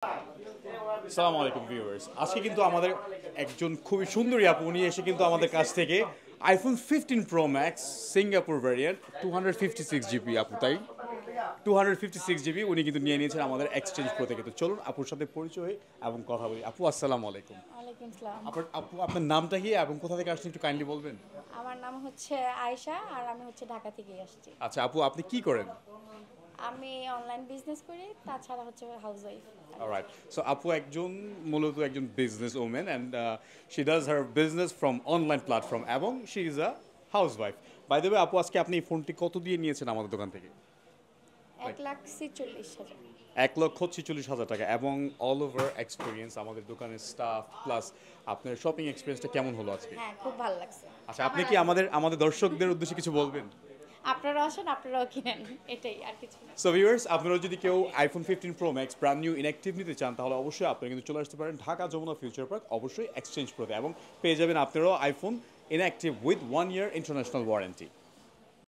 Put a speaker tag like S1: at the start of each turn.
S1: আসসালামু আলাইকুম ভিউয়ার্স, আজকে কিন্তু আমাদের একজন খুবই সুন্দরী আপু, উনি এসে কিন্তু আমাদের কাছ থেকে iPhone 15 pro max Singapore variant 256 GB আপু, তাই 256 জিবি উনি কিন্তু নিয়ে নিয়েছেন আমাদের এক্সচেঞ্জ প্রো থেকে। তো চলুন আপুর সাথে পরিচয় হই এবং কথা বলি। আপু আসসালামু আলাইকুম।
S2: ওয়ালাইকুম আসসালাম।
S1: আপনার নামটা কি এবং কোথা থেকে আসছেন একটু কাইন্ডলি বলবেন?
S2: আমার নাম হচ্ছে আয়েশা আর আমি হচ্ছে ঢাকা থেকে আসছি।
S1: আচ্ছা আপু, আপনি কি করেন?
S2: আমি অনলাইন বিজনেস করি, তাছাড়া হচ্ছে হাউসওয়াইফ।
S1: Alright. So আপু একজন মূলত একজন business woman and she does her business from online platform এবং she is a house wife. By the way আপু, আজকে আপনি এই ফোনটি কত দিয়ে নিয়েছেন আমাদের দোকান থেকে?
S2: 1,46,000।
S1: 1,46,000 টাকা এবং অল ওভার এক্সপিরিয়েন্স আমাদের দোকানের স্টাফ প্লাস আপনার শপিং এক্সপিরিয়েন্সটা কেমন হলো আজকে?
S2: হ্যাঁ, খুব ভালো লাগছে।
S1: আচ্ছা, আপনি কি আমাদের দর্শকদের উদ্দেশ্যে কিছু বলবেন?
S2: আপনারাও আসেন, আপনারাও কিনেন, এটাই আর কিছু না।
S1: সো ভিউয়ার্স, আপনারা যদি কেউ iPhone 15 pro max brand new inactive নিতে চান তাহলে অবশ্যই আপনারা কিন্তু চলে আসতে পারেন ঢাকা যমুনা ফিউচার পার্ক, অবশ্যই এক্সচেঞ্জ প্রোতে, এবং পেয়ে যাবেন আপনারাও iPhone inactive with 1 year international warranty.